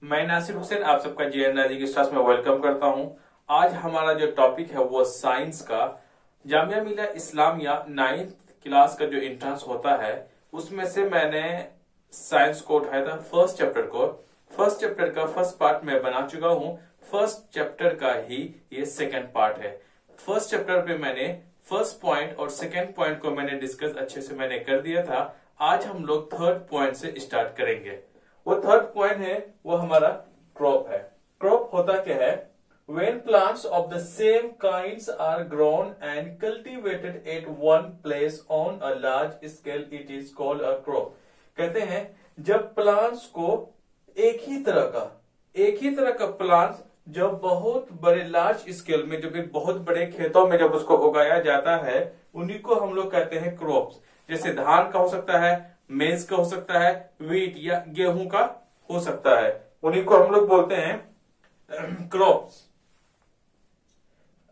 मैं नासिर हुसैन आप सबका JN की क्लास में वेलकम करता हूं। आज हमारा जो टॉपिक है वो साइंस का जामिया मिलिया इस्लामिया 9th क्लास का जो एंट्रेंस होता है उसमें से मैंने साइंस को उठाया था फर्स्ट चैप्टर को। फर्स्ट चैप्टर का फर्स्ट पार्ट मैं बना चुका हूं। फर्स्ट चैप्टर का ही ये सेकंड पार्ट है। फर्स्ट चैप्टर पे मैंने फर्स्ट पॉइंट और सेकंड पॉइंट को मैंने डिस्कस अच्छे से मैंने कर दिया था। आज हम लोग थर्ड पॉइंट से स्टार्ट करेंगे। वो थर्ड पॉइंट है वो हमारा क्रॉप है। क्रॉप होता क्या है? When plants of the same kinds are grown and cultivated at one place on a large scale, it is called a crop। कहते हैं जब प्लांट्स को एक ही तरह का प्लांट्स जब बहुत बड़े लार्ज स्केल में, जब बहुत बड़े खेतों में जब उसको उगाया जाता है, उन्हीं को हम लोग कहते हैं क्रॉप्स। जैसे धान का हो सकता है, मेज का हो सकता है, वीट या गेहूं का हो सकता है, उन्हीं को हम लोग बोलते हैं क्रॉप्स।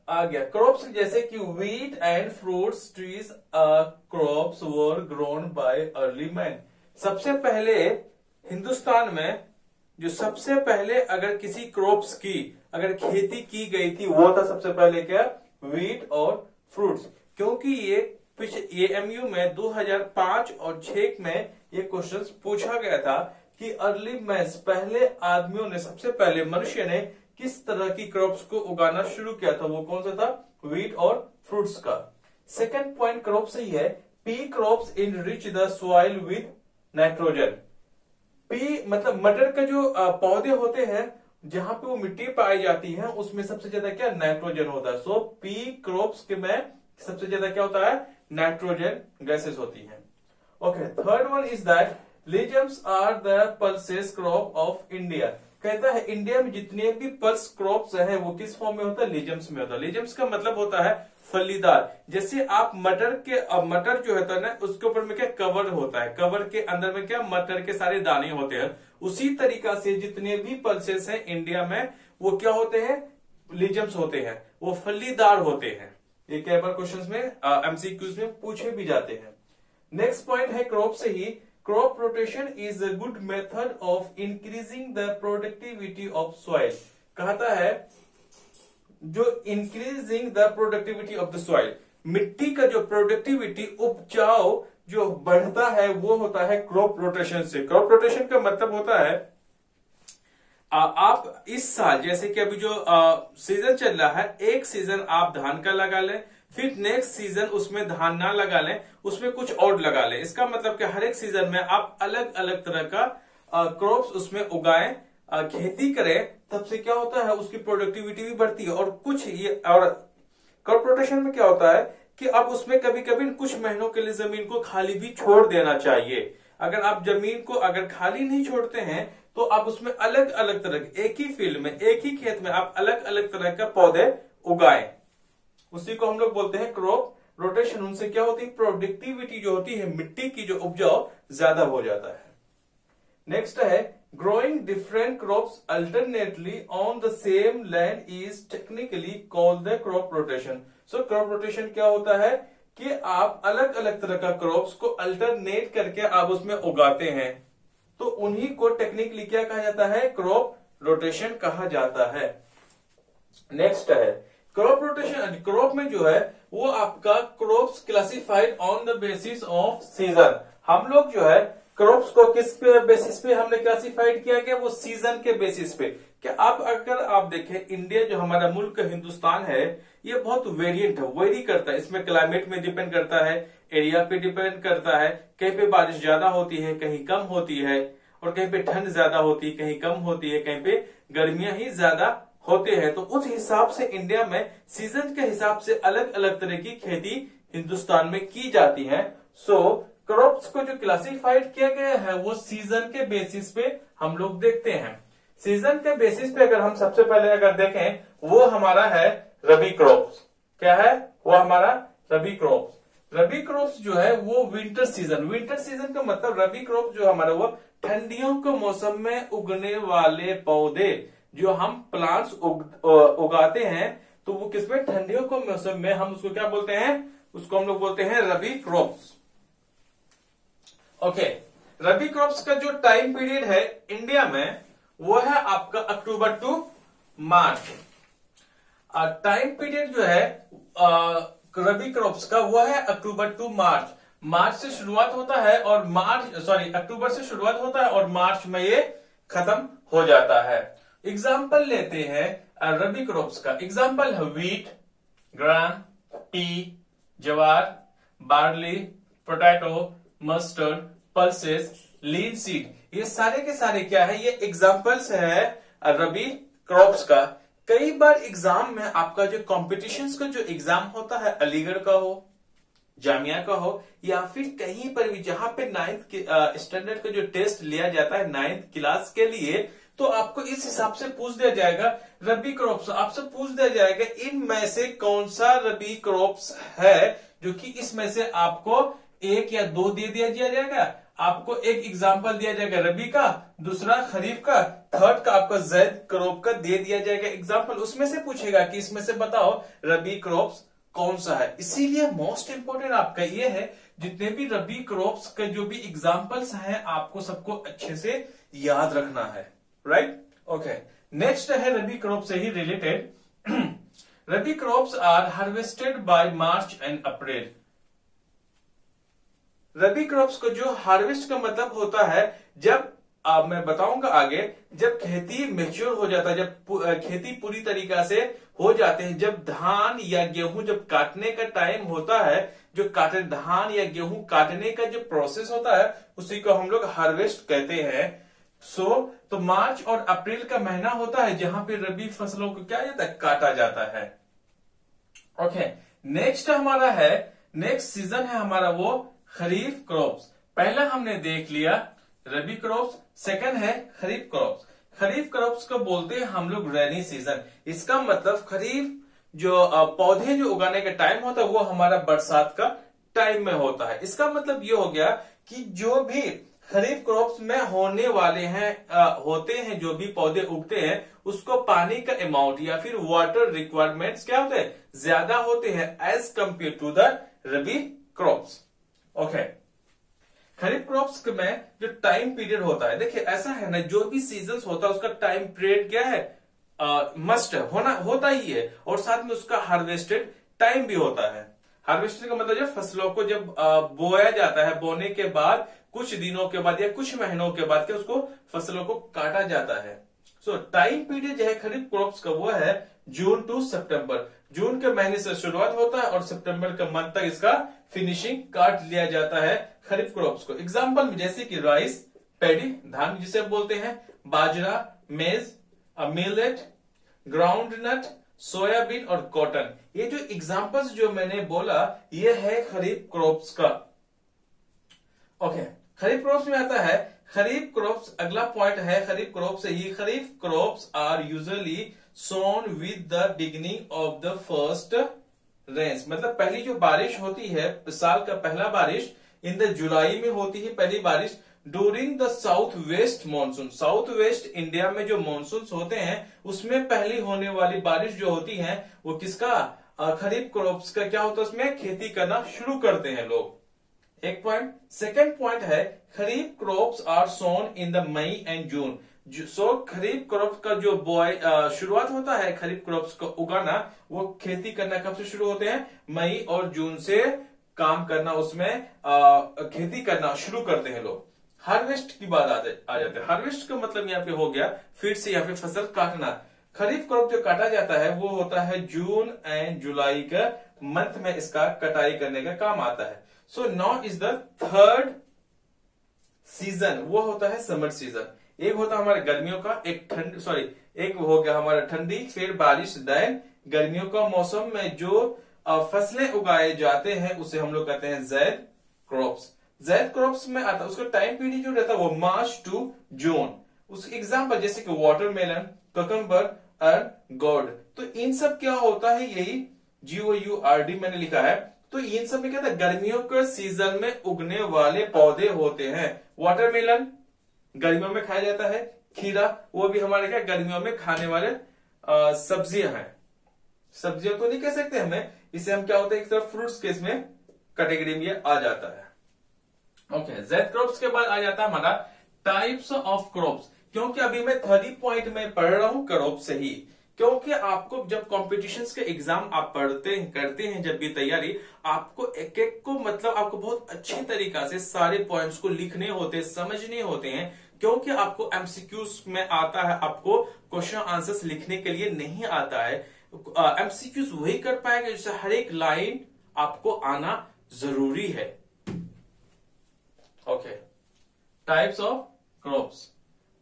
आ गया क्रॉप्स जैसे कि wheat and fruits trees crops were grown by early man. सबसे पहले हिंदुस्तान में जो सबसे पहले अगर किसी क्रॉप्स की अगर खेती की गई थी वो था सबसे पहले क्या? वीट और फ्रूट्स। क्योंकि ये एमयू में 2005 और 6 में ये क्वेश्चन पूछा गया था कि अर्ली मैन्स पहले आदमियों ने, सबसे पहले मनुष्य ने किस तरह की क्रॉप्स को उगाना शुरू किया था, वो कौन सा था? वीट और फ्रूट्स का। सेकंड पॉइंट क्रॉप से ही है, P crops in rich the soil with nitrogen. P मतलब मटर के जो पौधे होते हैं जहां पे वो मिट्टी पाई जाती है उसमें सबसे ज्यादा क्या? नाइट्रोजन होता है। सो पी क्रॉप्स के में सबसे ज्यादा क्या होता है? नाइट्रोजन गैसेस होती हैं। Okay, third one is that legumes are the pulses crop of India. कहता है इंडिया में जितने भी पल्स क्रॉप्स हैं वो किस फॉर्म में होता है? लीजम्स में होता है। लीजम्स का मतलब होता है फलीदार। जैसे आप मटर जो होता है ना उसके ऊपर में क्या कवर होता है, कवर के अंदर में क्या मटर के सारे दाने होते हैं। उसी तरीका से जितने भी पल्सेस हैं इंडिया में वो क्या होते हैं? लीजम्स होते हैं, वो फलीदार होते हैं। ये कई बार क्वेश्चंस में एमसीक्यूज में पूछे भी जाते हैं। नेक्स्ट पॉइंट है क्रॉप से ही, crop rotation is a good method of increasing the productivity of soil. कहता है जो increasing the productivity of the soil, मिट्टी का जो प्रोडक्टिविटी उपजाऊ जो बढ़ता है वो होता है क्रॉप रोटेशन से। क्रॉप रोटेशन का मतलब होता है आप इस साल जैसे कि अभी जो सीजन चल रहा है, एक सीजन आप धान का लगा लें, फिर नेक्स्ट सीजन उसमें धान ना लगा लें, उसमें कुछ और लगा लें। इसका मतलब कि हर एक सीजन में आप अलग अलग तरह का क्रॉप्स उसमें उगाएं, खेती करें, तब से क्या होता है उसकी प्रोडक्टिविटी भी बढ़ती है। और कुछ ये और क्रॉप रोटेशन में क्या होता है कि अब उसमें कभी कभी कुछ महीनों के लिए जमीन को खाली भी छोड़ देना चाहिए। अगर आप जमीन को अगर खाली नहीं छोड़ते हैं तो आप उसमें अलग अलग तरह एक ही फील्ड में, एक ही खेत में आप अलग अलग तरह का पौधे उगाएं, उसी को हम लोग बोलते हैं क्रॉप रोटेशन। उनसे क्या होती है? प्रोडक्टिविटी जो होती है मिट्टी की जो उपजाऊ ज्यादा हो जाता है। नेक्स्ट है growing different crops alternately on the same land is technically called the crop rotation. So crop rotation क्या होता है कि आप अलग अलग तरह का क्रॉप्स को अल्टरनेट करके आप उसमें उगाते हैं, तो उन्हीं को टेक्निकली क्या कहा जाता है? क्रॉप रोटेशन कहा जाता है। नेक्स्ट है क्रॉप रोटेशन। क्रॉप में जो है वो आपका crops classified on the basis off season. हम लोग जो है क्रॉप्स को किस पे बेसिस पे हमने क्लासिफाइड किया गया? वो सीजन के बेसिस पे। क्या आप अगर आप देखें इंडिया जो हमारा मुल्क हिंदुस्तान है ये बहुत वेरिएंट है, वेरी करता है। इसमें क्लाइमेट में डिपेंड करता है, एरिया पे डिपेंड करता है। कहीं पे बारिश ज्यादा होती है, कहीं कम होती है, और कहीं पे ठंड ज्यादा होती है, कहीं कम होती है, कहीं पे गर्मियां ही ज्यादा होते हैं। तो उस हिसाब से इंडिया में सीजन के हिसाब से अलग अलग तरह की खेती हिंदुस्तान में की जाती है। सो क्रॉप्स को जो क्लासिफाइड किया गया है वो सीजन के बेसिस पे हम लोग देखते हैं। सीजन के बेसिस पे अगर हम सबसे पहले अगर देखें वो हमारा है रबी क्रॉप्स। क्या है वो हमारा? रबी क्रॉप्स। रबी क्रॉप्स जो है वो विंटर सीजन। विंटर सीजन का मतलब रबी क्रॉप जो हमारा वो ठंडियों के मौसम में उगने वाले पौधे जो हम प्लांट्स उगाते हैं, तो वो किसमें? ठंडियों के मौसम में। हम उसको क्या बोलते हैं? उसको हम लोग बोलते हैं रबी क्रॉप्स। ओके, रबी क्रॉप्स का जो टाइम पीरियड है इंडिया में वो है आपका अक्टूबर टू मार्च। टाइम पीरियड जो है रबी क्रॉप्स का वो है अक्टूबर टू मार्च। मार्च से शुरुआत होता है और अक्टूबर से शुरुआत होता है और मार्च में ये खत्म हो जाता है। एग्जाम्पल लेते हैं रबी क्रॉप्स का। एग्जाम्पल है व्हीट, ग्राम, टी, ज्वार, बार्ली, पोटैटो, मस्टर्ड, पल्सेस, लीन सीड। ये सारे के सारे क्या है, ये एग्जाम्पल्स है रबी क्रॉप्स का। कई बार एग्जाम में आपका जो कॉम्पिटिशन्स का जो एग्जाम होता है, अलीगढ़ का हो, जामिया का हो, या फिर कहीं पर भी जहां पे 9th स्टैंडर्ड का जो टेस्ट लिया जाता है 9th क्लास के लिए, तो आपको इस हिसाब से पूछ दिया जाएगा रबी क्रॉप्स। आपसे पूछ दिया जाएगा इनमें से कौन सा रबी क्रॉप्स है, जो कि इसमें से आपको एक या दो दे दिया जाएगा। आपको एक एग्जाम्पल दिया जाएगा रबी का, दूसरा खरीफ का, थर्ड का आपका जैद क्रॉप का दे दिया जाएगा एग्जाम्पल। उसमें से पूछेगा कि इसमें से बताओ रबी क्रॉप्स कौन सा है। इसीलिए मोस्ट इंपोर्टेंट आपका ये है, जितने भी रबी क्रॉप्स के जो भी एग्जाम्पल्स हैं आपको सबको अच्छे से याद रखना है, राइट। ओके, नेक्स्ट है रबी क्रॉप से ही related. Rabi crops are harvested by March and April. Rabi crops को जो हार्वेस्ट का मतलब होता है, जब मैं बताऊंगा आगे, जब खेती मेच्योर हो जाता है, जब खेती पूरी तरीका से हो जाते हैं, जब धान या गेहूं जब काटने का टाइम होता है, जो धान या गेहूं काटने का जो प्रोसेस होता है उसी को हम लोग हार्वेस्ट कहते हैं। तो मार्च और अप्रैल का महीना होता है जहां पे रबी फसलों को क्या जाता है, काटा जाता है। ओके, नेक्स्ट हमारा है, नेक्स्ट सीजन है हमारा वो खरीफ क्रॉप्स। पहला हमने देख लिया रबी क्रॉप्स, सेकंड है खरीफ क्रॉप्स। खरीफ क्रॉप्स को बोलते हैं हम लोग रेनी सीजन। इसका मतलब खरीफ जो पौधे जो उगाने का टाइम होता है वो हमारा बरसात का टाइम में होता है। इसका मतलब ये हो गया कि जो भी खरीफ क्रॉप्स में होने वाले हैं होते हैं, जो भी पौधे उगते हैं उसको पानी का अमाउंट या फिर वाटर रिक्वायरमेंट्स क्या होते हैं, ज्यादा होते हैं as compare to the rabi crops. Okay, kharif crops में जो टाइम पीरियड होता है, देखिए ऐसा है ना, जो भी सीजन होता है उसका टाइम पीरियड क्या है, मस्ट होता ही है, और साथ में उसका हार्वेस्टेड टाइम भी होता है। हार्वेस्टेड का मतलब जब फसलों को जब बोया जाता है, बोने के बाद कुछ दिनों के बाद या कुछ महीनों के बाद उसको फसलों को काटा जाता है। टाइम पीरियड जो है खरीफ क्रॉप्स का वो है जून टू सितंबर। जून के महीने से शुरुआत होता है और सितंबर के मंथ तक इसका फिनिशिंग काट लिया जाता है खरीफ क्रॉप्स को। एग्जाम्पल में जैसे कि राइस, पैडी धान जिसे बोलते हैं, बाजरा, मेज, मिलेट, ग्राउंडनट, सोयाबीन और कॉटन। ये जो एग्जाम्पल्स जो मैंने बोला ये है खरीफ क्रॉप्स का। ओके, खरीफ क्रॉप्स में आता है खरीफ क्रॉप्स। अगला पॉइंट है खरीफ क्रॉप्स से ही, kharif crops are usually sown with the beginning of the first rains. मतलब पहली जो बारिश होती है, साल का पहला बारिश इन द जुलाई में होती है पहली बारिश, during the south west monsoon. South west India में जो मानसून होते हैं उसमें पहली होने वाली बारिश जो होती है वो किसका, खरीफ क्रॉप्स का क्या होता है, उसमें खेती करना शुरू करते हैं लोग। एक पॉइंट। सेकेंड पॉइंट है kharif crops are sown in the May and June. Kharif crop का जो शुरुआत होता है खरीफ क्रॉप्स को उगाना, वो खेती करना कब से शुरू होते हैं, मई और जून से काम करना, उसमें खेती करना शुरू करते हैं लोग। हार्वेस्ट की बात आ जाते हैं। हार्वेस्ट का मतलब यहाँ पे हो गया फिर से यहाँ पे फसल काटना। खरीफ क्रॉप जो काटा जाता है वो होता है जून एंड जुलाई का मंथ में, इसका कटाई करने का काम आता है। So now is the third season, वो होता है समर सीजन। एक होता है हमारे गर्मियों का, एक हो गया हमारा ठंडी, फिर बारिश, देन गर्मियों का मौसम में जो फसलें उगाए जाते हैं उसे हम लोग कहते हैं ज़ैद क्रॉप्स। ज़ैद क्रॉप्स में आता है, उसका टाइम पीरियड जो रहता है वो मार्च टू जून। उस एग्जाम्पल जैसे कि वाटरमेलन, ककम्बर एंड गोर्ड। तो इन सब क्या होता है, यही GOURD मैंने लिखा है। तो इन सब में क्या था, गर्मियों के सीजन में उगने वाले पौधे होते हैं। वाटरमेलन गर्मियों में खाया जाता है, खीरा वो भी हमारे क्या गर्मियों में खाने वाले सब्जियां हैं। सब्जियां तो नहीं कह सकते हमें, इसे हम क्या होता है एक तरफ फ्रूट्स के इसमें कैटेगरी में आ जाता है। ओके, ज़ैद क्रॉप्स के बाद आ जाता है हमारा टाइप्स ऑफ क्रॉप्स। क्योंकि अभी मैं 30 पॉइंट में पढ़ रहा हूं क्रॉप से ही। क्योंकि आपको जब कॉम्पिटिशन्स के एग्जाम आप पढ़ते हैं करते हैं जब भी तैयारी, आपको एक एक को मतलब आपको बहुत अच्छी तरीका से सारे पॉइंट्स को लिखने होते हैं, समझने होते हैं। क्योंकि आपको एमसीक्यूज में आता है, आपको क्वेश्चन आंसर्स लिखने के लिए नहीं आता है। एमसीक्यूज वही कर पाएगा जिससे हर एक लाइन आपको आना जरूरी है। Okay, types of crops.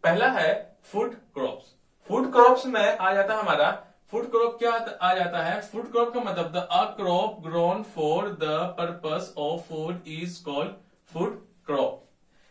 पहला है फूड क्रॉप्स। फूड क्रॉप्स में आ जाता है हमारा, फूड क्रॉप क्या आ जाता है? फूड क्रॉप का मतलब the a crop grown for the purpose of food is called food crop.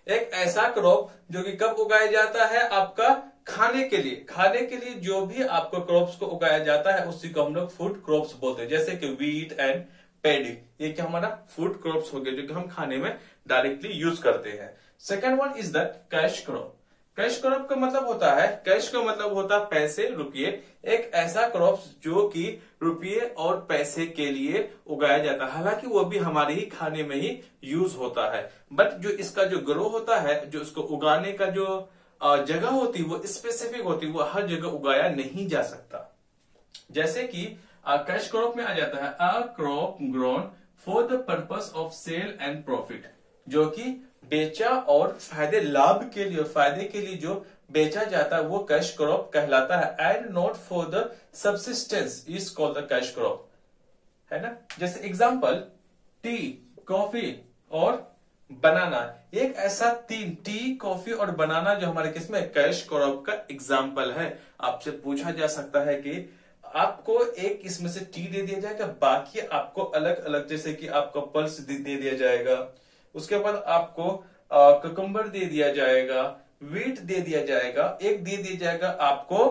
एक ऐसा क्रॉप जो कि कब उगाया जाता है? आपका खाने के लिए। खाने के लिए जो भी आपको क्रॉप्स को उगाया जाता है उसी को हम लोग फूड क्रॉप्स बोलते हैं। जैसे कि व्हीट एंड पैडी, ये क्या हमारा फूड क्रॉप्स हो गए जो कि हम खाने में डायरेक्टली यूज करते हैं। Second one is the cash crop. Cash crop का मतलब होता है, कैश का मतलब होता है पैसे, रुपये। एक ऐसा क्रॉप जो कि रुपये और पैसे के लिए उगाया जाता है, हालांकि वो भी हमारे ही खाने में ही यूज होता है। बट जो इसका जो ग्रो होता है, जो इसको उगाने का जो जगह होती है वो स्पेसिफिक होती है, वो हर जगह उगाया नहीं जा सकता। जैसे कि कैश क्रॉप में आ जाता है a crop grown for the purpose of sale and profit, जो कि बेचा और फायदे लाभ के लिए, फायदे के लिए जो बेचा जाता है वो कैश क्रॉप कहलाता है। And not for the subsistence is called the cash crop, है ना। जैसे एग्जांपल टी, कॉफी और बनाना, एक ऐसा तीन, टी, कॉफी और बनाना जो हमारे किसमें कैश क्रॉप का एग्जांपल है। आपसे पूछा जा सकता है कि आपको एक इसमें से टी दे दिया जाएगा, बाकी आपको अलग अलग, जैसे कि आपको पल्स दे दिया जाएगा, उसके बाद आपको ककम्बर दे दिया जाएगा, व्हीट दे दिया जाएगा, एक दे दिया जाएगा आपको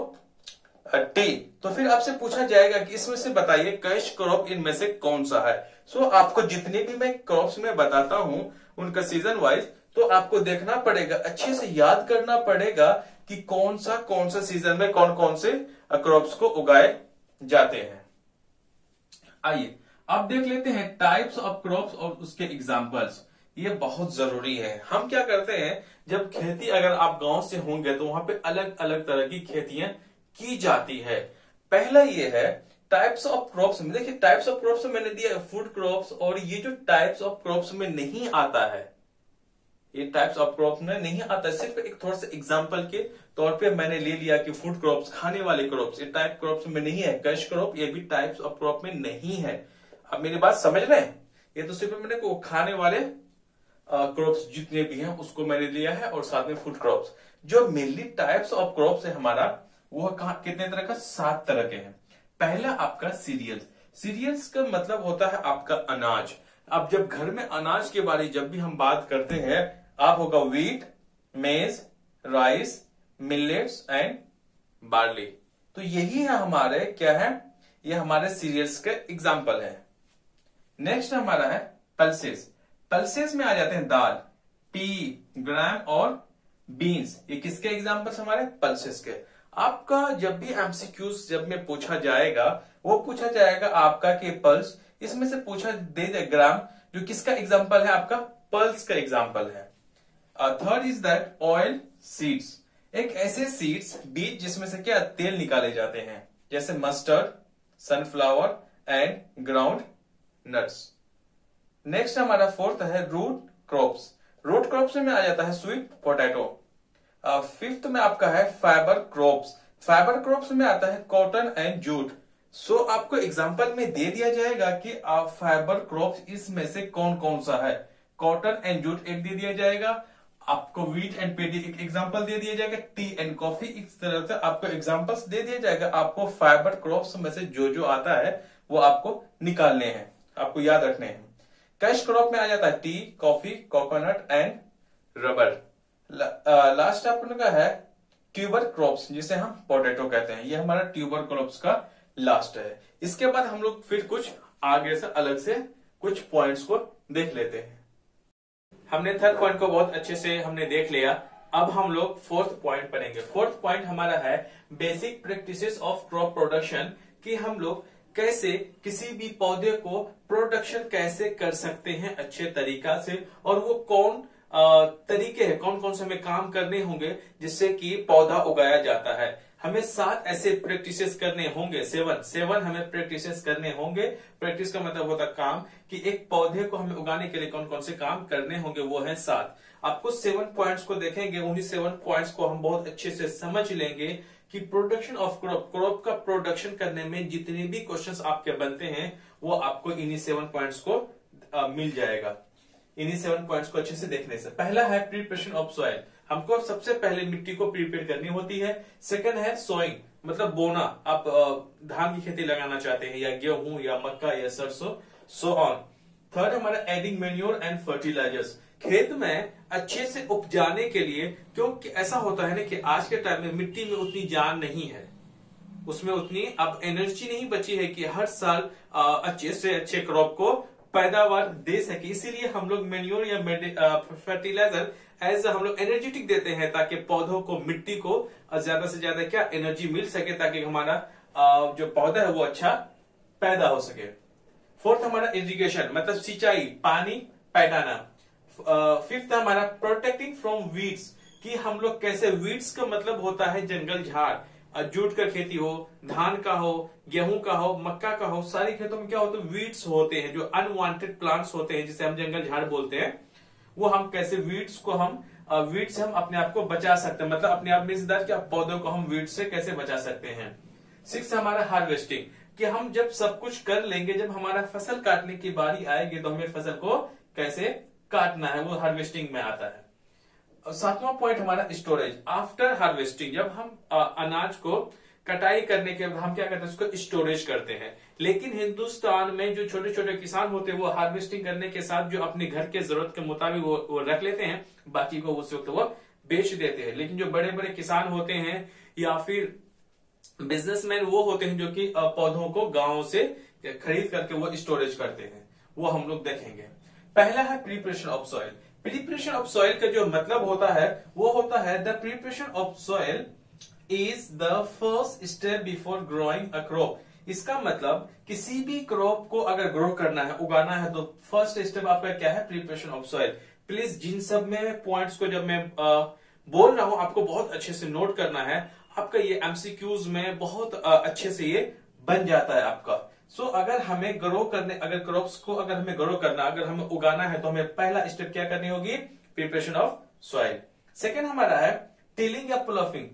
टी। तो फिर आपसे पूछा जाएगा कि इसमें से बताइए कैश क्रॉप इनमें से कौन सा है। सो आपको जितने भी मैं क्रॉप्स में बताता हूं उनका सीजन वाइज, तो आपको देखना पड़ेगा, अच्छे से याद करना पड़ेगा कि कौन सा सीजन में कौन कौन से क्रॉप्स को उगाए जाते हैं। आइए अब देख लेते हैं टाइप्स ऑफ क्रॉप्स और उसके एग्जांपल्स। ये बहुत जरूरी है। हम क्या करते हैं, जब खेती, अगर आप गांव से होंगे तो वहां पे अलग अलग तरह की खेतियां की जाती है। पहला ये है टाइप्स ऑफ क्रॉप्स में। देखिए टाइप्स ऑफ क्रॉप्स में मैंने दिया फूड क्रॉप्स, और ये जो टाइप्स ऑफ क्रॉप्स में नहीं आता है, ये टाइप्स ऑफ क्रॉप्स में नहीं आता है। सिर्फ एक थोड़ा सा एग्जांपल के तौर पे मैंने ले लिया कि फूड क्रॉप्स, खाने वाले क्रॉप्स, ये टाइप क्रॉप्स में नहीं है। कैश क्रॉप ये भी टाइप्स ऑफ क्रॉप में नहीं है। अब मेरी बात समझ रहे हैं? ये तो सिर्फ मैंने को खाने वाले क्रॉप्स जितने भी हैं उसको मैंने लिया है, और साथ में फूड क्रॉप्स। जो मेनली टाइप्स ऑफ क्रॉप्स है हमारा, वो कितने तरह का? 7 तरह के हैं। पहला आपका सीरियल्स। सीरियल्स का मतलब होता है आपका अनाज। अब जब घर में अनाज के बारे जब भी हम बात करते हैं, आप होगा व्हीट, मेज, राइस, मिलेट्स एंड बार्ली। तो यही है हमारे क्या है, ये हमारे सीरियल्स के एग्जाम्पल है। नेक्स्ट हमारा है पल्सेस। पल्सेस में आ जाते हैं दाल, पी, ग्राम और बीन्स। ये किसके एग्जाम्पल्स? हमारे पल्सेस के। आपका जब भी एमसीक्यूज जब में पूछा जाएगा, वो पूछा जाएगा आपका कि पल्स, इसमें से पूछा दे ग्राम, जो किसका एग्जाम्पल है? आपका पल्स का एग्जाम्पल है। Third is that oil seeds. एक ऐसे सीड्स, बीज जिसमें से क्या तेल निकाले जाते हैं, जैसे mustard, sunflower and ground nuts. Next हमारा फोर्थ है रूट क्रॉप्स। रूट क्रॉप्स में आ जाता है स्वीट पोटैटो। फिफ्थ में आपका है फाइबर क्रॉप्स। फाइबर क्रॉप्स में आता है कॉटन एंड जूट। सो आपको एग्जांपल में दे दिया जाएगा कि आप फाइबर क्रॉप्स इसमें से कौन कौन सा है। कॉटन एंड जूट एक दे दिया जाएगा, आपको व्हीट एंड पेडी एक एग्जांपल दे दिया जाएगा, टी एंड कॉफी इस तरह से आपको एग्जांपल्स दे दिया जाएगा। आपको फाइबर क्रॉप्स में से जो जो आता है वो आपको निकालने हैं, आपको याद रखने हैं। कैश क्रॉप में आ जाता है T, coffee, coconut and rubber. Last आपका है ट्यूबर क्रॉप्स, जिसे हम पोटैटो कहते हैं। ये हमारा ट्यूबर क्रॉप्स का लास्ट है। इसके बाद हम लोग फिर कुछ आगे से अलग से कुछ पॉइंट्स को देख लेते हैं। हमने थर्ड पॉइंट को बहुत अच्छे से हमने देख लिया। अब हम लोग फोर्थ पॉइंट पढ़ेंगे। फोर्थ पॉइंट हमारा है basic practices of crop production, कि हम लोग कैसे किसी भी पौधे को प्रोडक्शन कैसे कर सकते हैं अच्छे तरीका से, और वो कौन तरीके हैं, कौन कौन से हमें काम करने होंगे जिससे कि पौधा उगाया जाता है। हमें 7 ऐसे प्रैक्टिसेस करने होंगे, 7 हमें प्रैक्टिसेस करने होंगे। प्रैक्टिस का मतलब होता काम कि एक पौधे को हमें उगाने के लिए कौन कौन से काम करने होंगे, वो है 7। आपको 7 पॉइंट्स को देखेंगे, उन्हीं 7 पॉइंट्स को हम बहुत अच्छे से समझ लेंगे कि प्रोडक्शन ऑफ क्रॉप का प्रोडक्शन करने में जितने भी क्वेश्चंस आपके बनते हैं वो आपको इन्हीं 7 पॉइंट्स को मिल जाएगा। इन्हीं 7 पॉइंट्स को अच्छे से देखने से पहला है प्रिपरेशन ऑफ सॉइल। हमको सबसे पहले मिट्टी को प्रिपेयर करनी होती है। सेकंड है सोइंग, मतलब बोना। आप धान की खेती लगाना चाहते हैं या गेहूं या मक्का या सरसों, सो ऑन। थर्ड हमारा एडिंग मैन्योर एंड फर्टिलाइजर्स, खेत में अच्छे से उपजाने के लिए, क्योंकि ऐसा होता है ना कि आज के टाइम में मिट्टी में उतनी जान नहीं है, उसमें उतनी अब एनर्जी नहीं बची है कि हर साल अच्छे से अच्छे क्रॉप को पैदावार दे सके। इसीलिए हम लोग मैन्योर या फर्टिलाइजर एज हम लोग एनर्जेटिक देते हैं ताकि पौधों को, मिट्टी को ज्यादा से ज्यादा क्या एनर्जी मिल सके ताकि हमारा जो पौधा है वो अच्छा पैदा हो सके। फोर्थ हमारा इरिगेशन, मतलब सिंचाई, पानी पैदाना। फिफ्थ हमारा प्रोटेक्टिंग फ्रॉम वीड्स, कि हम लोग कैसे, वीड्स का मतलब होता है जंगल झाड़, जूट का खेती हो, धान का हो, गेहूं का हो, मक्का का हो, सारी खेतों में क्या होता है, वीड्स होते हैं, जो अनवांटेड प्लांट्स होते हैं जिसे हम जंगल झाड़ बोलते हैं। वो हम कैसे वीड्स को हम वीड्स से हम अपने आप को बचा सकते हैं, मतलब अपने आप में कि आप पौधों को हम वीड्स से कैसे बचा सकते हैं। 6 हमारा हार्वेस्टिंग, कि हम जब सब कुछ कर लेंगे, जब हमारा फसल काटने की बारी आएगी तो हमें फसल को कैसे काटना है, वो हार्वेस्टिंग में आता है। 7वां पॉइंट हमारा स्टोरेज। आफ्टर हार्वेस्टिंग, जब हम अनाज को कटाई करने के बाद हम क्या करते हैं, उसको स्टोरेज करते हैं। लेकिन हिंदुस्तान में जो छोटे छोटे किसान होते हैं वो हार्वेस्टिंग करने के साथ जो अपने घर के जरूरत के मुताबिक वो रख लेते हैं, बाकी को उस वक्त वो बेच देते हैं। लेकिन जो बड़े बड़े किसान होते हैं या फिर बिजनेसमैन वो होते हैं जो कि पौधों को गांव से खरीद करके वो स्टोरेज करते हैं, वो हम लोग देखेंगे। पहला है preparation of soil. Preparation of soil का जो मतलब होता है वो होता है the preparation of soil is the first step before growing a crop. इसका मतलब किसी भी क्रॉप को अगर ग्रो करना है, उगाना है, तो फर्स्ट स्टेप आपका क्या है, प्रिपरेशन ऑफ सॉइल। प्लीज जिन सब में पॉइंट्स को जब मैं बोल रहा हूं आपको बहुत अच्छे से नोट करना है, आपका ये एमसीक्यूज में बहुत अच्छे से ये बन जाता है आपका। सो अगर हमें ग्रो करने, अगर क्रॉप्स को अगर हमें ग्रो करना, अगर हमें उगाना है तो हमें पहला स्टेप क्या करनी होगी, प्रिपरेशन ऑफ सॉइल। सेकेंड हमारा है टिलिंग या प्लॉफिंग।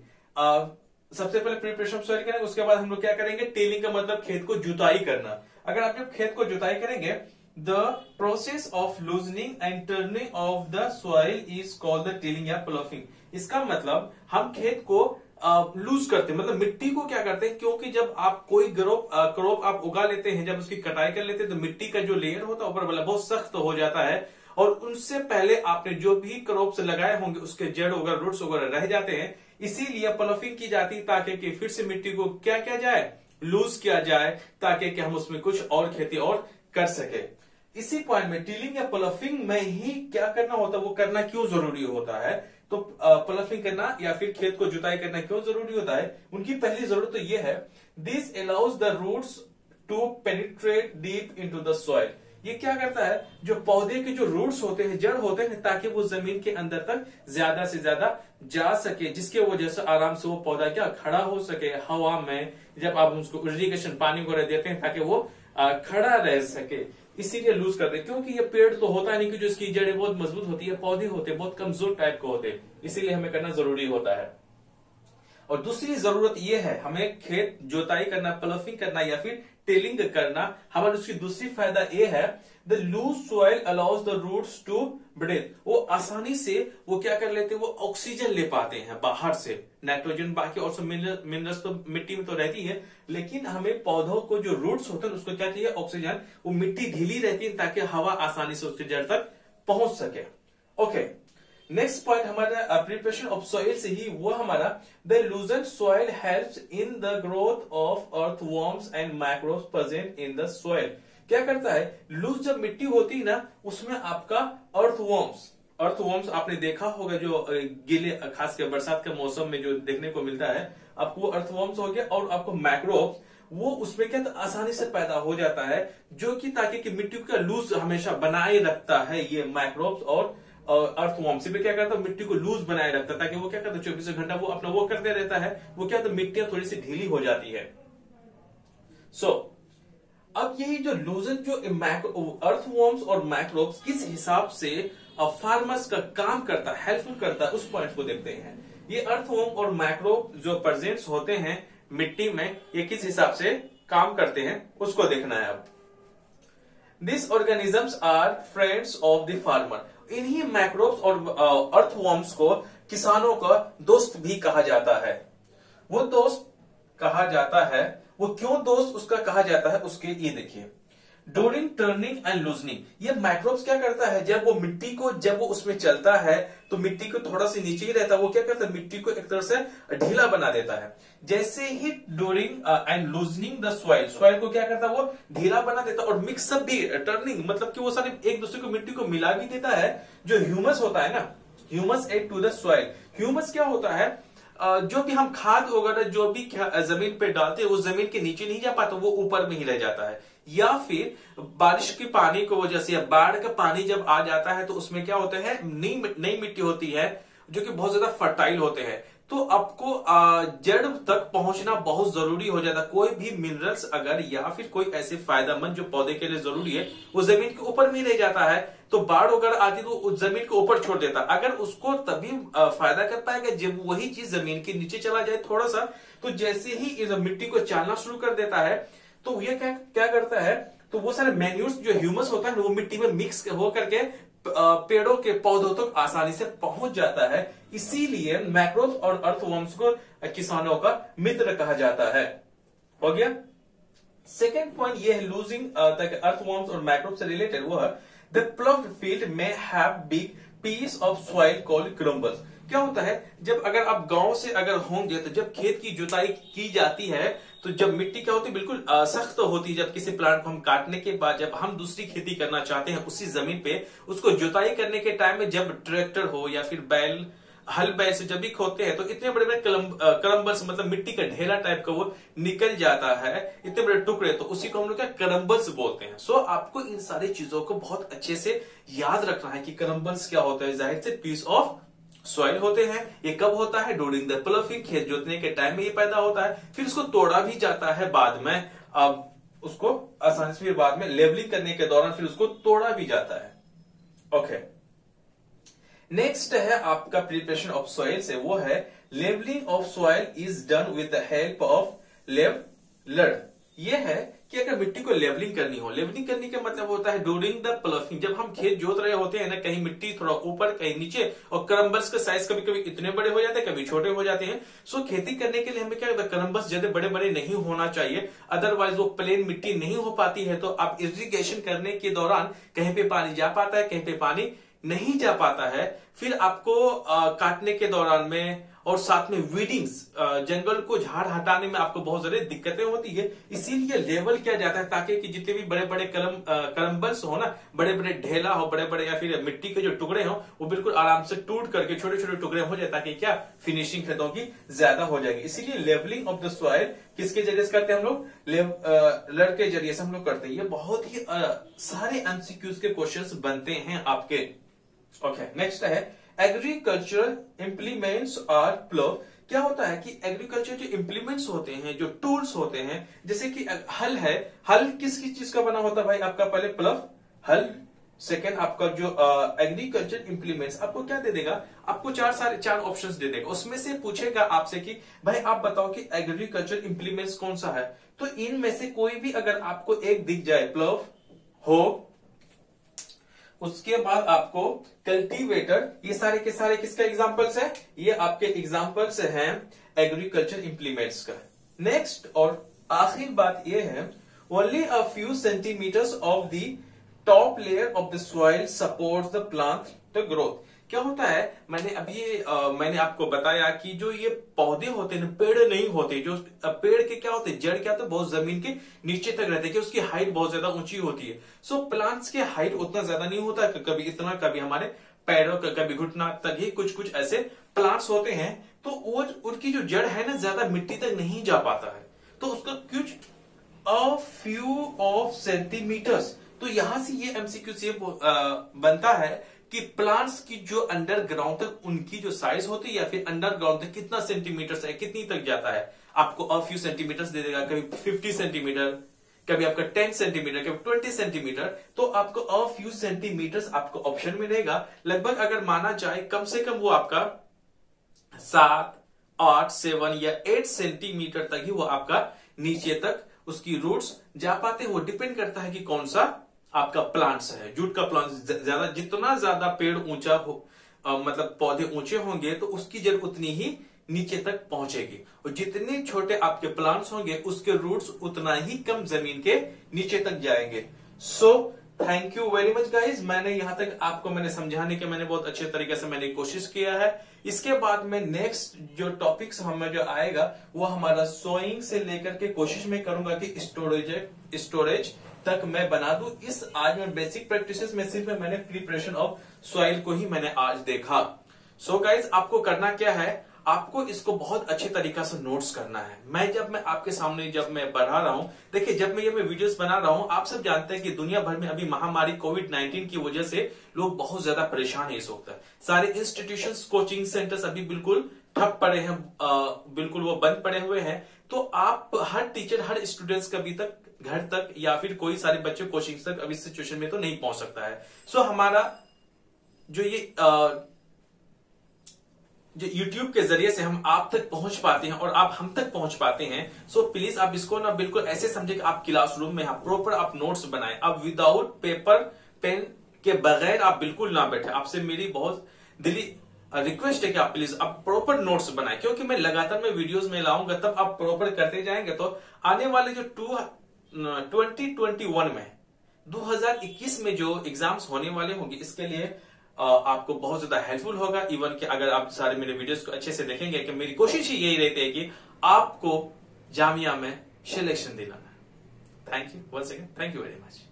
सबसे पहले प्रिपरेशन ऑफ सॉइल करेंगे, उसके बाद हम लोग क्या करेंगे, टिलिंग का मतलब खेत को जुताई करना। अगर आप जब खेत को जुताई करेंगे, the process of loosening and turning of the soil is called the tilling या प्लॉफिंग। इसका मतलब हम खेत को लूज करते हैं, मतलब मिट्टी को क्या करते हैं, क्योंकि जब आप कोई क्रॉप आप उगा लेते हैं, जब उसकी कटाई कर लेते हैं तो मिट्टी का जो लेयर होता है ऊपर वाला बहुत सख्त हो जाता है, और उनसे पहले आपने जो भी क्रॉप्स लगाए होंगे उसके जड़ वगैरह, रूट्स वगैरह रह जाते हैं। इसीलिए प्लॉफिंग की जाती है ताकि कि फिर से मिट्टी को क्या किया जाए, लूज किया जाए, ताकि कि हम उसमें कुछ और खेती और कर सके। इसी पॉइंट में टिलिंग या प्लॉफिंग में ही क्या करना होता है, वो करना क्यों जरूरी होता है, तो प्लॉफिंग करना या फिर खेत को जुताई करना क्यों जरूरी होता है, उनकी पहली जरूरत तो ये है, this allows the roots to penetrate deep into the soil. ये क्या करता है, जो पौधे के जो रूट्स होते हैं, जड़ होते हैं, ताकि वो जमीन के अंदर तक ज्यादा से ज्यादा जा सके, जिसके वजह से आराम से वो पौधा क्या खड़ा हो सके हवा में, जब आप उसको इरिगेशन पानी वगैरह देते हैं ताकि वो खड़ा रह सके। इसीलिए लूज करते हैं, क्योंकि ये पेड़ तो होता नहीं कि जो इसकी जड़ें बहुत मजबूत होती है, पौधे होते हैं बहुत कमजोर टाइप के होते हैं, इसीलिए हमें करना जरूरी होता है। और दूसरी जरूरत यह है, हमें खेत जोताई करना, प्लॉफिंग करना या फिर टिलिंग करना, हमारी उसकी दूसरी फायदा यह है, the loose soil allows the roots to breathe. वो आसानी से वो क्या कर लेते हैं, वो ऑक्सीजन ले पाते हैं बाहर से, नाइट्रोजन बाकी और सब मिनरल्स तो मिट्टी में तो रहती है, लेकिन हमें पौधों को जो रूट्स होते हैं उसको क्या चाहिए, ऑक्सीजन। वो मिट्टी ढीली रहती है ताकि हवा आसानी से उसके जड़ तक पहुंच सके। ओके, नेक्स्ट पॉइंट हमारा प्रिपरेशन ऑफ सॉइल से ही वो हमारा, the लूजन soil helps in the growth of earthworms and microbes present in the soil. क्या करता है, लूज जब मिट्टी होती है ना, उसमें आपका अर्थवॉर्म्स आपने देखा होगा, जो गीले खासकर बरसात के मौसम में जो देखने को मिलता है आपको, अर्थवॉर्म्स हो गया, और आपको माइक्रोब्स, वो उसमें क्या आसानी से पैदा हो जाता है, जो कि ताकि कि मिट्टी का लूज हमेशा बनाए रखता है ये माइक्रोब्स और अर्थवॉर्म से भी क्या करता है, मिट्टी को लूज बनाए रखता है, ताकि वो क्या करता है 24 घंटा वो अपना वो करते रहता है, वो क्या होता है मिट्टियां थोड़ी सी ढीली हो जाती है। अब यही जो लूजन जो अर्थवॉर्म्स और माइक्रोब्स किस हिसाब से फार्मर्स का काम करता है, हेल्पफुल करता है, उस पॉइंट को देखते हैं। ये अर्थवॉर्म और माइक्रोब जो प्रेजेंट्स होते हैं मिट्टी में, ये किस हिसाब से काम करते हैं उसको देखना है। अब this organisms are friends of the farmer. इन्हीं माइक्रोब्स और अर्थवॉर्म्स को किसानों का दोस्त भी कहा जाता है। वो दोस्त कहा जाता है, वो क्यों दोस्त उसका कहा जाता है उसके ये देखिए। ड्यूरिंग टर्निंग एंड लूजनिंग, ये माइक्रोब्स क्या करता है, जब वो मिट्टी को जब वो उसमें चलता है तो मिट्टी को थोड़ा सा नीचे ही रहता है, वो क्या करता है मिट्टी को एक तरह से ढीला बना देता है। जैसे ही during and loosening the soil को क्या करता है वो ढीला बना देता है, और मिक्सअप भी, टर्निंग मतलब कि वो सारे एक दूसरे को मिट्टी को मिला भी देता है। जो ह्यूमस होता है ना, humus add to the soil. Humus क्या होता है, जो भी हम खाद वगैरह जो भी जमीन पे डालते हैं उस जमीन के नीचे नहीं जा पाता, वो ऊपर में ही रह जाता है। या फिर बारिश के पानी को वजह से या बाढ़ का पानी जब आ जाता है तो उसमें क्या होते हैं, नई मिट्टी होती है जो कि बहुत ज्यादा फर्टाइल होते हैं, तो आपको जड़ तक पहुंचना बहुत जरूरी हो जाता है। कोई भी मिनरल्स अगर या फिर कोई ऐसे फायदेमंद जो पौधे के लिए जरूरी है वो जमीन के ऊपर में रह जाता है, तो बाढ़ वगैरह आती तो उस जमीन को ऊपर छोड़ देता। अगर उसको तभी फायदा कर पाएगा जब वही चीज जमीन के नीचे चला जाए थोड़ा सा। तो जैसे ही इस मिट्टी को चालना शुरू कर देता है तो ये क्या करता है, तो वो सारे मैन्यूर्स जो ह्यूमस होता है वो मिट्टी में मिक्स हो करके पेड़ों के पौधों तक आसानी से पहुंच जाता है। इसीलिए मैक्रोब्स और अर्थवॉर्म्स को किसानों का मित्र कहा जाता है। हो गया। सेकेंड पॉइंट ये है लूजिंग अर्थवॉर्म्स और मैक्रोब से रिलेटेड, वो है द प्लॉव्ड फील्ड में have big piece of soil called crumbles. क्या होता है, जब अगर आप गांव से अगर होंगे तो जब खेत की जुताई की जाती है तो जब मिट्टी क्या होती है बिल्कुल सख्त होती है। जब किसी प्लांट को हम काटने के बाद जब हम दूसरी खेती करना चाहते हैं उसी जमीन पे, उसको जुताई करने के टाइम में जब ट्रैक्टर हो या फिर बैल हल बैल से जब भी खोदते हैं तो इतने बड़े बड़े करम्बल्स मतलब मिट्टी का ढेला टाइप का वो निकल जाता है, इतने बड़े टुकड़े, तो उसी को हम लोग क्या करम्बल्स बोलते हैं। सो आपको इन सारी चीजों को बहुत अच्छे से याद रखना है कि करम्बल्स क्या होता है। जाहिर से पीस ऑफ सॉइल होते हैं। ये कब होता है, ड्यूरिंग द प्लॉविंग, खेत जोतने के टाइम में ये पैदा होता है। फिर उसको तोड़ा भी जाता है बाद में, अब उसको आसानी से फिर बाद में लेवलिंग करने के दौरान फिर उसको तोड़ा भी जाता है। ओके, नेक्स्ट है आपका प्रिपरेशन ऑफ सॉइल से, वो है levelling of soil is done with the help of leveller. ये है कि अगर मिट्टी को लेवलिंग करनी हो, लेवलिंग करने का मतलब होता है ड्यूरिंग द प्लॉविंग, जब हम खेत जोत रहे होते हैं ना, कहीं मिट्टी थोड़ा ऊपर कहीं नीचे, और करम्बल्स का साइज कभी कभी इतने बड़े हो जाते हैं कभी छोटे हो जाते हैं। सो खेती करने के लिए हमें क्या होता है, करम्बल्स ज्यादा बड़े बड़े नहीं होना चाहिए, अदरवाइज वो प्लेन मिट्टी नहीं हो पाती है। तो आप इरिगेशन करने के दौरान कहीं पे पानी जा पाता है, कहीं पे पानी नहीं जा पाता है। फिर आपको काटने के दौरान में और साथ में वीडिंग्स, जंगल को झाड़ हटाने में आपको बहुत ज्यादा दिक्कतें होती है। इसीलिए लेवल किया जाता है ताकि कि जितने भी बड़े बड़े करम्बल्स हो ना, बड़े बड़े ढेला हो, बड़े बड़े या फिर मिट्टी के जो टुकड़े हो वो बिल्कुल आराम से टूट करके छोटे छोटे टुकड़े हो जाए, ताकि क्या फिनिशिंग खेतों की ज्यादा हो जाएगी। इसीलिए लेवलिंग ऑफ द सॉइल किसके जरिए से करते हैं हम लोग, लेवलर के जरिए से हम लोग करते हैं। ये बहुत ही सारे एमसीक्यूज के क्वेश्चंस बनते हैं आपके। ओके, नेक्स्ट है एग्रीकल्चरल इंप्लीमेंट्स आर प्लो। क्या होता है कि एग्रीकल्चर जो इंप्लीमेंट्स होते हैं, जो टूल्स होते हैं, जैसे कि हल है, हल किस चीज का बना होता है भाई, आपका पहले प्लव हल, सेकेंड आपका जो एग्रीकल्चर इंप्लीमेंट्स, आपको क्या दे देगा, आपको चार ऑप्शंस दे देगा। उसमें से पूछेगा आपसे कि भाई आप बताओ कि एग्रीकल्चर इंप्लीमेंट्स कौन सा है। तो इनमें से कोई भी अगर आपको एक दिख जाए, प्लव हो, उसके बाद आपको कल्टीवेटर, ये सारे के सारे किसका एग्जांपल्स है, ये आपके एग्जांपल्स हैं एग्रीकल्चर इंप्लीमेंट्स का। नेक्स्ट और आखिरी बात ये है, only a few centimetres of the top layer of the soil supports the plant the growth. क्या होता है, मैंने आपको बताया कि जो ये पौधे होते हैं, पेड़ नहीं होते, जो पेड़ के क्या होते हैं, जड़ क्या होते हैं, बहुत जमीन के नीचे तक रहते हैं, कि उसकी हाइट बहुत ज्यादा ऊंची होती है। सो प्लांट्स की हाइट उतना ज्यादा नहीं होता, कभी इतना, कभी हमारे पैरों का, कभी घुटना तक ही कुछ ऐसे प्लांट्स होते हैं। तो वो उनकी जो जड़ है ना ज्यादा मिट्टी तक नहीं जा पाता है, तो उसका कुछ अ फ्यू ऑफ सेंटीमीटर्स। तो यहां से ये एमसीक्यू से बनता है कि प्लांट्स की जो अंडरग्राउंड तक उनकी जो साइज होती है, या फिर अंडरग्राउंड तक कितना सेंटीमीटर है, कितनी तक जाता है। आपको अ फ्यू सेंटीमीटर दे देगा, कभी 50 सेंटीमीटर, कभी आपका 10 सेंटीमीटर, कभी 20 सेंटीमीटर। तो आपको अ फ्यू सेंटीमीटर आपको ऑप्शन मिलेगा। लगभग अगर माना जाए कम से कम वो आपका 7, 8, 7 या 8 सेंटीमीटर तक ही वो आपका नीचे तक उसकी रूट्स जा पाते हैं। वो डिपेंड करता है कि कौन सा आपका प्लांट्स है। जूट का प्लांट ज्यादा, जितना ज्यादा पेड़ ऊंचा हो, मतलब पौधे ऊंचे होंगे तो उसकी जड़ उतनी ही नीचे तक पहुंचेगी, और जितने छोटे आपके प्लांट्स होंगे उसके रूट्स उतना ही कम जमीन के नीचे तक जाएंगे। So thank you very much guys. मैंने यहां तक आपको मैंने समझाने के मैंने बहुत अच्छे तरीके से मैंने कोशिश किया है। इसके बाद में नेक्स्ट जो टॉपिक्स हमें जो आएगा वो हमारा सोइंग से लेकर के कोशिश में करूंगा कि स्टोरेज तक मैं बना दूं। इस आज में बेसिक प्रैक्टिसेस में सिर्फ मैंने प्रिपरेशन ऑफ सॉइल को ही मैंने आज देखा। सो गाइज आपको करना क्या है, आपको इसको बहुत अच्छे तरीका से नोट्स करना है। मैं आपके सामने जब मैं बढ़ा रहा हूं, देखिए जब मैं वीडियोस बना रहा हूं, आप सब जानते हैं कि दुनिया भर में अभी महामारी कोविड-19 की वजह से लोग बहुत ज्यादा परेशान है इस वक्त। सारे इंस्टीट्यूशंस, कोचिंग सेंटर्स अभी बिल्कुल ठप पड़े हैं, बिल्कुल वो बंद पड़े हुए हैं। तो आप हर टीचर, हर स्टूडेंट्स कभी तक घर तक या फिर कोई सारे बच्चे कोचिंग तक अभी सिचुएशन में तो नहीं पहुंच सकता है। सो हमारा जो ये जो YouTube के जरिए से हम आप तक पहुंच पाते हैं और आप हम तक पहुंच पाते हैं। सो प्लीज आप इसको ना बिल्कुल ऐसे समझे कि आप क्लासरूम में प्रॉपर आप नोट्स बनाएं। आप विदाउट पेपर पेन के बगैर आप बिल्कुल ना बैठे। आपसे मेरी बहुत दिली रिक्वेस्ट है कि आप प्लीज आप प्रॉपर नोट्स बनाएं, क्योंकि मैं लगातार मैं वीडियोस में लाऊंगा, तब आप प्रॉपर करते जाएंगे तो आने वाले जो 2021 में 2021 में जो एग्जाम्स होने वाले होंगे, इसके लिए आपको बहुत ज्यादा हेल्पफुल होगा। इवन कि अगर आप सारे मेरे वीडियोस को अच्छे से देखेंगे, कि मेरी कोशिश ही यही रहती है कि आपको जामिया में सिलेक्शन दिलाना है। Thank you once again, thank you very much.